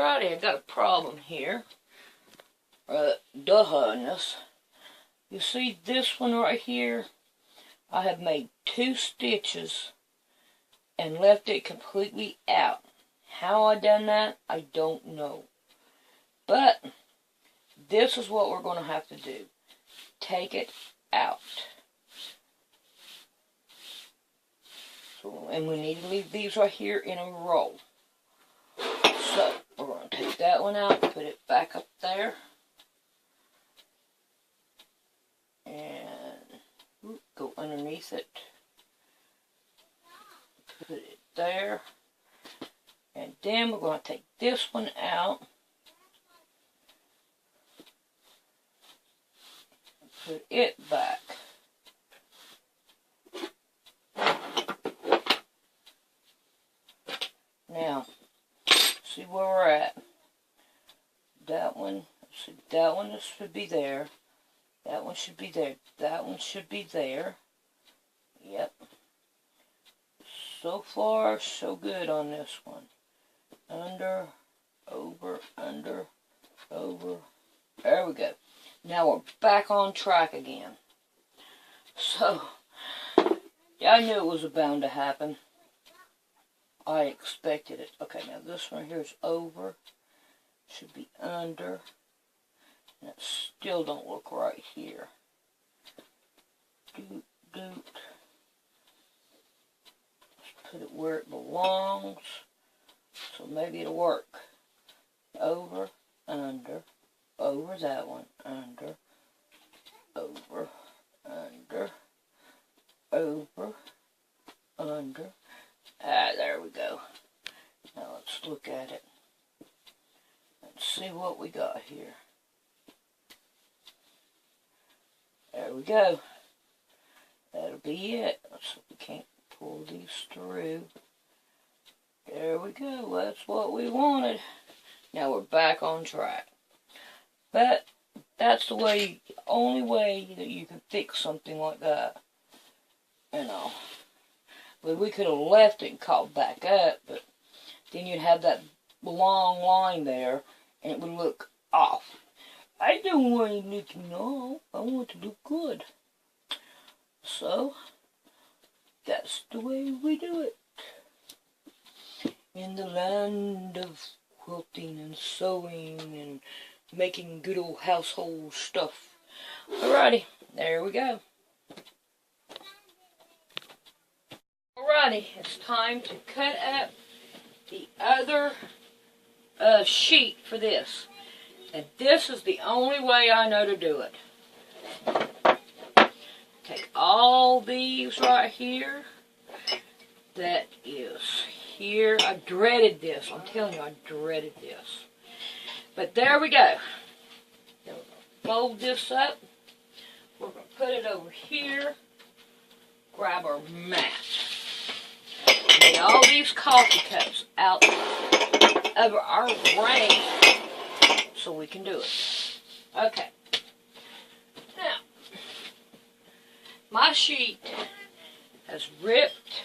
Alrighty, I got a problem here. Duh-ness. You see this one right here? I have made 2 stitches and left it completely out. How I done that, I don't know. But this is what we're going to have to do. Take it out. So, and we need to leave these right here in a row. So, we're going to take that one out, put it back up there. And go underneath it. Put it there. And then we're going to take this one out. Put it back. Now, see where we're at. That one should be there. That one should be there. That one should be there. Yep. So far, so good on this one. Under, over, under, over. There we go. Now we're back on track again. So, yeah, I knew it was bound to happen. I expected it. Okay, now this one here is over. Should be under. And it still don't look right here. Doot, doot. Let's put it where it belongs. So maybe it'll work. Over, under, over that one, under, over, under, over, under. Ah, there we go. Now let's look at it and see what we got here. There we go. That'll be it. Let's see if we can't pull these through. There we go. That's what we wanted. Now we're back on track. But that's the way, only way that you can fix something like that. You know. But we could have left it and caught back up, but then you'd have that long line there, and it would look off. I don't want it looking off. I want it to look good. So, that's the way we do it. In the land of quilting and sewing and making good old household stuff. Alrighty, there we go. Alrighty, it's time to cut up the other sheet for this. And this is the only way I know to do it. Take all these right here. That is here. I dreaded this. I'm telling you, I dreaded this. But there we go. We're going to fold this up. We're going to put it over here. Grab our mat. Get all these coffee cups out of our range so we can do it. Okay. Now, my sheet has ripped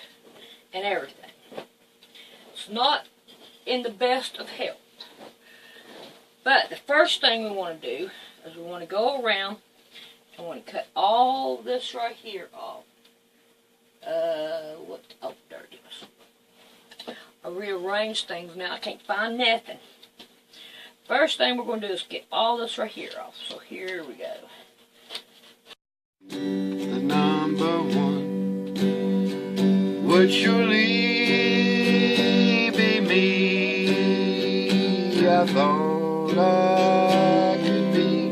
and everything. It's not in the best of health. But the first thing we want to do is we want to go around and want to cut all this right here off. Oh, there it is. I rearranged things now. I can't find nothing. First thing we're going to do is get all this right here off. So here we go. The number one would surely be me. I thought I could be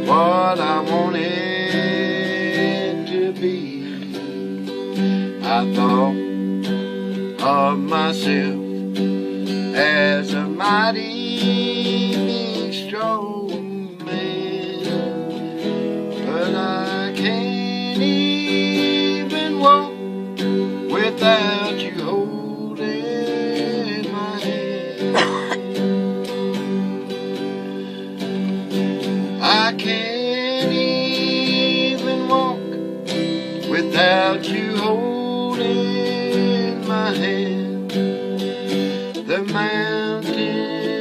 what I wanted to be. I thought of myself as a mighty big strong man, but I can't even walk without you holding my hand. I can't even walk without you holding my hand. The mountain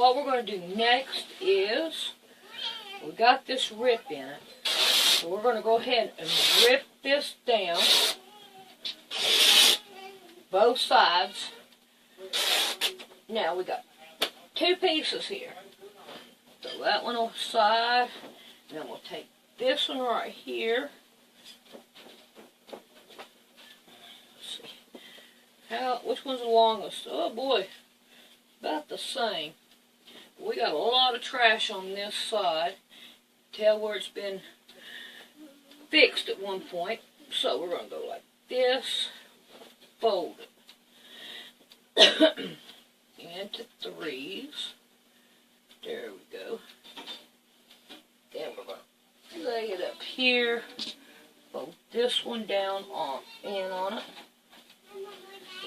what we're going to do next is, we got this rip in it. So we're going to go ahead and rip this down, both sides. Now we got two pieces here. So that one on the side, and then we'll take this one right here. Let's see. Which one's the longest? Oh boy, about the same. We got a lot of trash on this side. Tell where it's been fixed at one point. So we're going to go like this, fold it into threes. There we go. Then we're going to lay it up here, fold this one down in on it,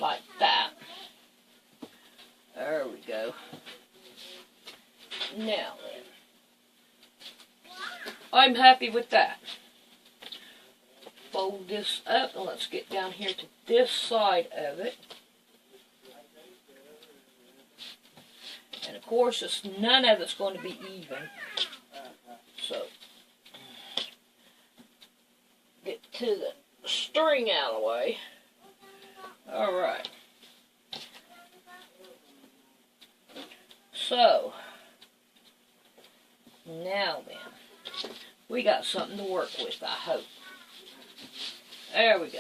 like that. There we go. Now then, I'm happy with that. Fold this up and let's get down here to this side of it. And of course, none of it's going to be even. So, get to the string out of the way. Alright. So, now then, we got something to work with, I hope. There we go.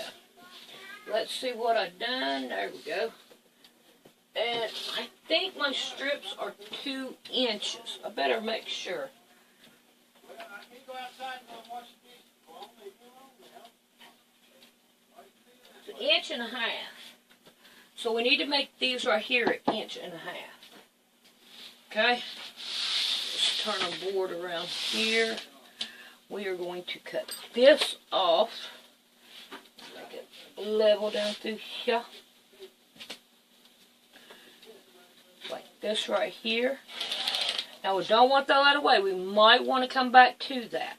Let's see what I've done. There we go. And I think my strips are 2 inches. I better make sure. It's 1.5 inches. So we need to make these right here 1.5 inches. Okay? Let's turn our board around here. We are going to cut this off. Make it level down through here. Like this right here. Now we don't want that out of the way. We might want to come back to that.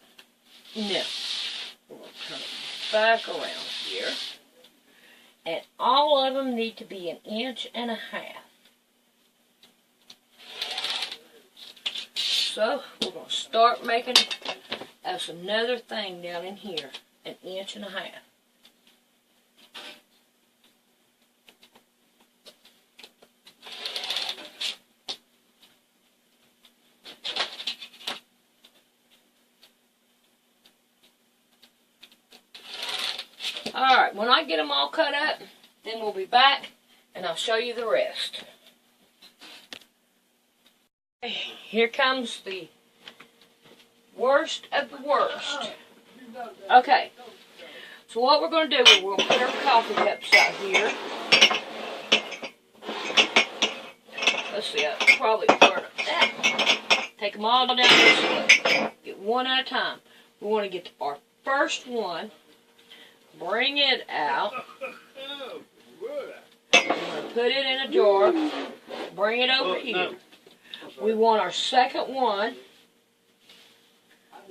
No. We're going to turn it back around here. And all of them need to be 1.5 inches. So we're going to start making us another thing down in here. 1.5 inches. Alright, when I get them all cut up, then we'll be back and I'll show you the rest. Here comes the worst of the worst. Okay, so what we're going to do is we're going to put our coffee cups out here. Let's see, I'll probably burn that. Take them all down this way. Get one at a time. We want to get our first one. Bring it out. We're going to put it in a jar. Bring it over here. We want our second one.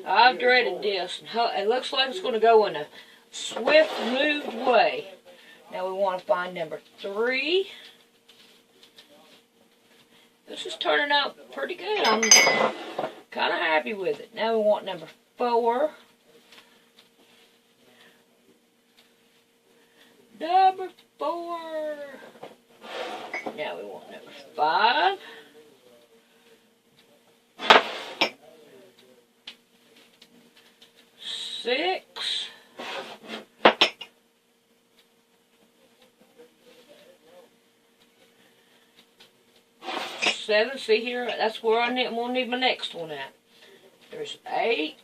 I've dreaded this. It looks like it's going to go in a swift, moved way. Now we want to find number 3. This is turning out pretty good. I'm kind of happy with it. Now we want number 4. Number 4. Now we want number 5. Six. 7. See here, that's where I'm gonna need my next one at. There's 8.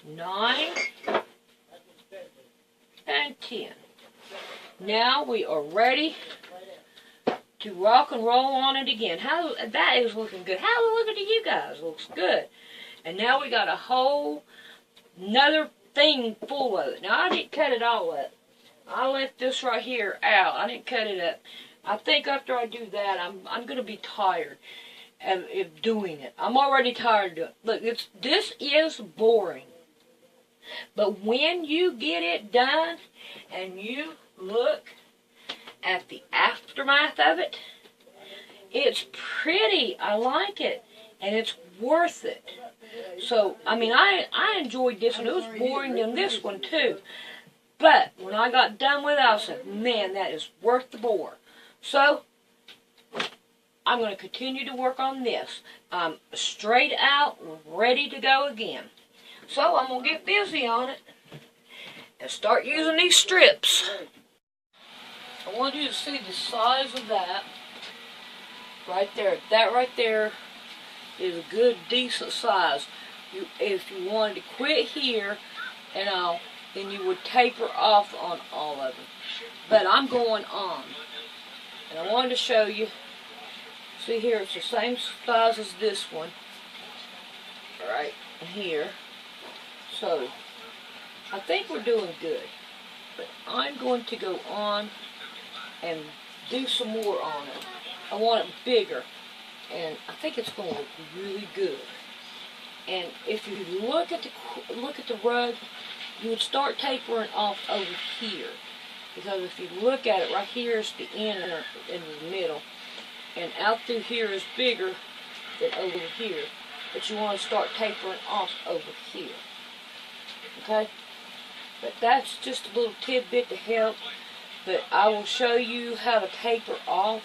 9 and 10. Now we are ready to rock and roll on it again. That is looking good. How's it looking to you guys? Looks good. And now we got a whole another thing full of it. Now I didn't cut it all up. I left this right here out. I didn't cut it up. I think after I do that, I'm gonna be tired of doing it. I'm already tired of doing it. Look, this is boring. But when you get it done and you look at the aftermath of it. It's pretty. I like it. And it's worth it. So, I mean, I enjoyed this one. It was boring than this one, too. But when I got done with it, I said, man, that is worth the bore. So, I'm going to continue to work on this. I'm straight out, ready to go again. So, I'm going to get busy on it and start using these strips. I want you to see the size of that right there. That right there is a good, decent size. If you wanted to quit here and all, then you would taper off on all of them. But I'm going on. And I wanted to show you. See here, it's the same size as this one. Right here. So, I think we're doing good. But I'm going to go on and do some more on it. I want it bigger. And I think it's going to look really good. And if you look at the rug, you would start tapering off over here. Because if you look at it, right here is the end in the middle. And out through here is bigger than over here. But you want to start tapering off over here. Okay? But that's just a little tidbit to help. But I will show you how to taper off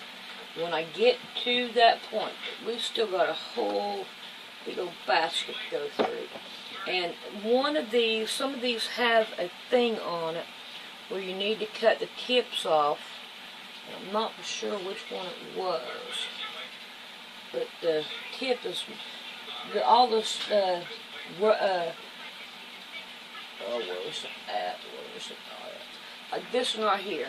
when I get to that point. We've still got a whole big old basket to go through. And some of these have a thing on it where you need to cut the tips off. I'm not for sure which one it was. But the tip is, all this, where is it at? Where is it at? Like this one right here.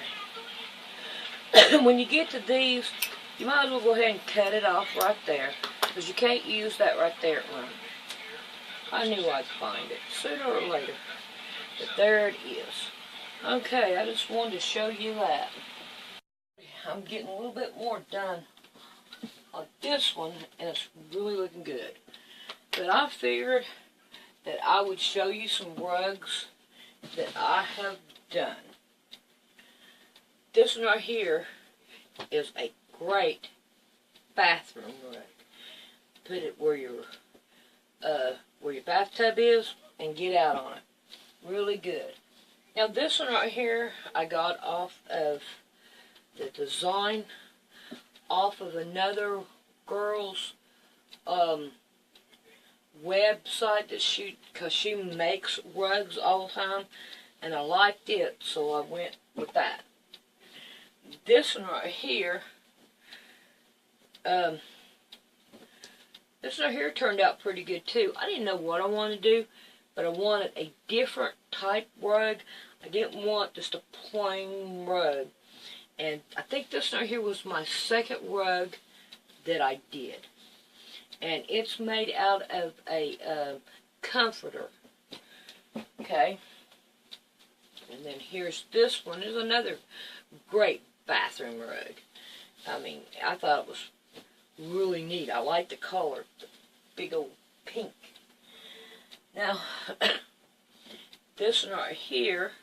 When you get to these, you might as well go ahead and cut it off right there. Because you can't use that right there. I knew I'd find it sooner or later. But there it is. Okay, I just wanted to show you that. I'm getting a little bit more done on this one, and it's really looking good. But I figured that I would show you some rugs that I have done. This one right here is a great bathroom rug. Put it where your bathtub is and get out on it. Really good. Now this one right here I got off of the design off of another girl's website that because she makes rugs all the time, and I liked it, so I went with that. This one right here, this one right here turned out pretty good too. I didn't know what I wanted to do, but I wanted a different type rug. I didn't want just a plain rug. And I think this one right here was my second rug that I did. And it's made out of a comforter. Okay. And then here's this one. Is another great bathroom rug. I mean, I thought it was really neat. I like the color. The big old pink. Now, this one right here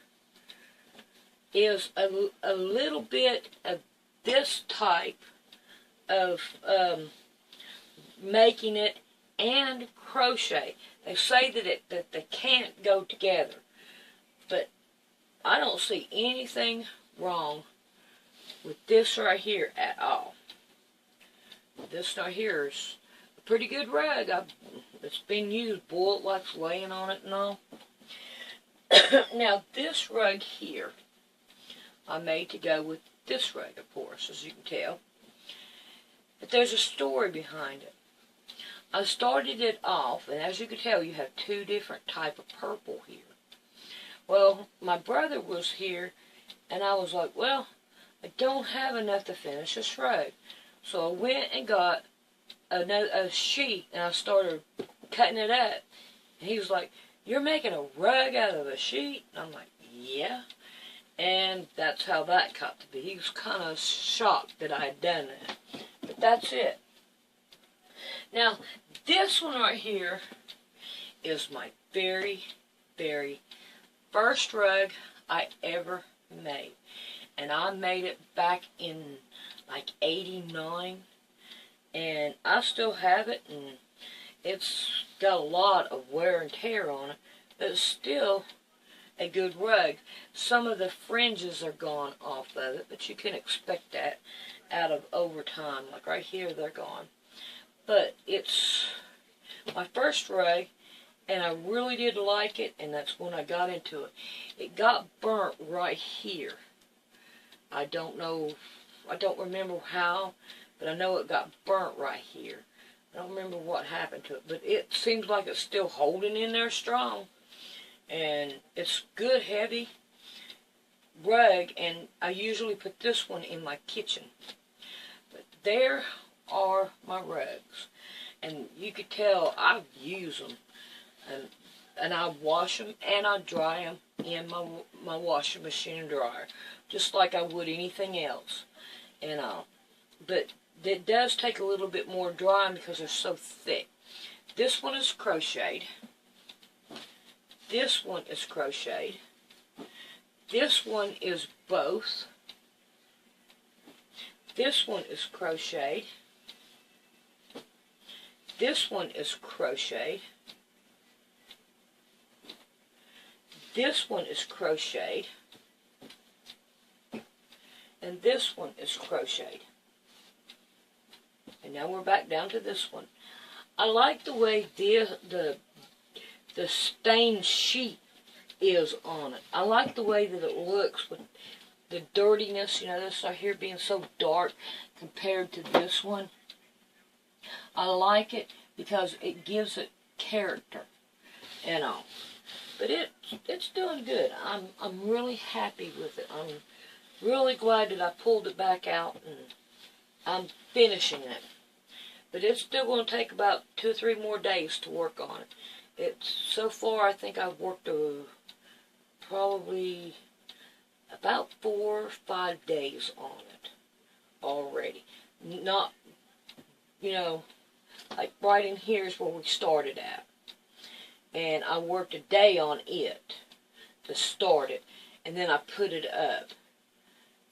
is a little bit of this type of making it and crochet. They say that they can't go together, but I don't see anything wrong with this right here at all. This right here is a pretty good rug. It's been used. Boy, it likes laying on it and all. Now this rug here, I made to go with this rug, of course, as you can tell. But there's a story behind it. I started it off, and as you can tell, you have two different type of purple here. Well, my brother was here, and I was like, well, I don't have enough to finish this rug. So I went and got a sheet, and I started cutting it up. And he was like, you're making a rug out of a sheet? And I'm like, yeah. And that's how that got to be. He was kind of shocked that I had done that. But that's it. Now, this one right here is my very, very first rug I ever made. and I made it back in like 89, and I still have it, and it's got a lot of wear and tear on it, but it's still a good rug. Some of the fringes are gone off of it, but you can expect that out of over time. Like right here, they're gone. But it's my first rug, and I really did like it, and that's when I got into it. It got burnt right here. I don't remember how, but I know it got burnt right here. I don't remember what happened to it, but it seems like it's still holding in there strong. And it's good, heavy rug, and I usually put this one in my kitchen. But there are my rugs, and you could tell I use them, and I wash them and I dry them in my washing machine and dryer, just like I would anything else. And but it does take a little bit more drying because they're so thick. This one is crocheted. This one is crocheted. This one is both. This one is crocheted. This one is crocheted. This one is crocheted. And this one is crocheted. And now we're back down to this one. I like the way the stained sheet is on it. I like the way that it looks with the dirtiness, you know, this right here being so dark compared to this one. I like it because it gives it character and all. But it's doing good. I'm really happy with it. I'm really glad that I pulled it back out, and I'm finishing it. But it's still going to take about 2 or 3 more days to work on it. So far, I think I've worked probably about 4 or 5 days on it already. Not, you know, like right in here is where we started at. And I worked a day on it to start it, and then I put it up.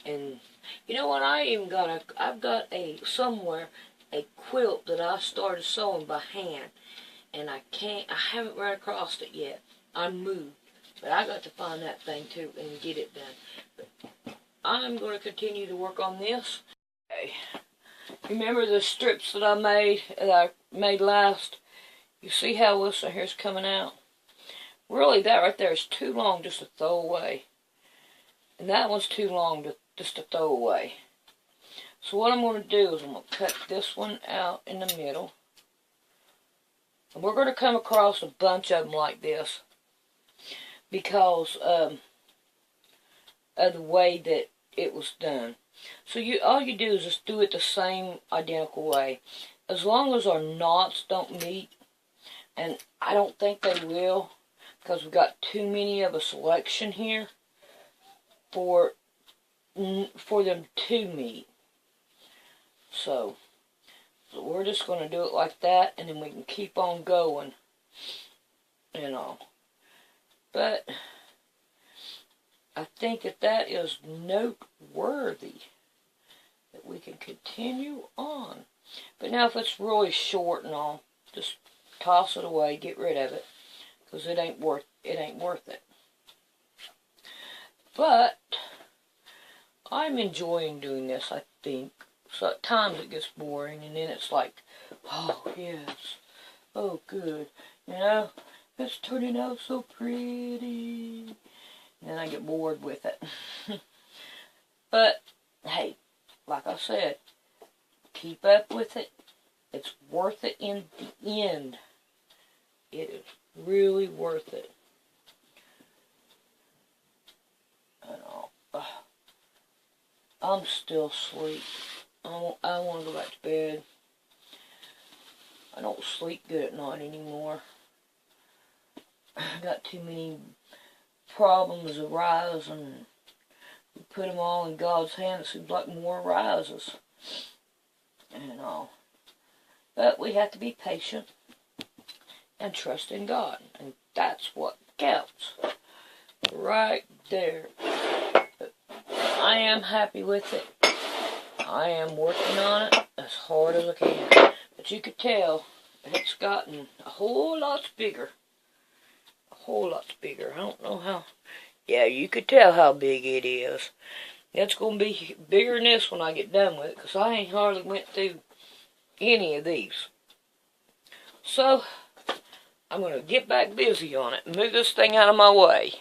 And you know what? I've got somewhere a quilt that I started sewing by hand, and I haven't run across it yet. I moved, but I got to find that thing too and get it done. But I'm going to continue to work on this. Okay. Remember the strips that I made last? You see how this right here is coming out? Really, that right there is too long just to throw away. And that one's too long just to throw away. So what I'm going to do is I'm going to cut this one out in the middle. And we're going to come across a bunch of them like this because of the way that it was done. So all you do is just do it the same identical way. As long as our knots don't meet, and I don't think they will, because we've got too many of a selection here for them to meet. So we're just going to do it like that, and then we can keep on going, you know. But I think that is noteworthy that we can continue on. But now if it's really short and all, just toss it away, get rid of it, because it ain't worth it. But I'm enjoying doing this, I think. So at times it gets boring, and then it's like, oh yes, oh good, you know, it's turning out so pretty. And then I get bored with it. But hey, like I said, keep up with it. It's worth it in the end. It is really worth it. And I'm still asleep. I want to go back to bed. I don't sleep good at night anymore. I got too many problems arise, and we put them all in God's hands. It seems like more arises. And all. But we have to be patient and trust in God. And that's what counts. Right there. But I I am happy with it. I am working on it as hard as I can. But you could tell it's gotten a whole lot bigger. A whole lot bigger. I don't know how. Yeah, you could tell how big it is. It's going to be bigger than this when I get done with it, because I ain't hardly went through any of these. So, I'm going to get back busy on it and move this thing out of my way.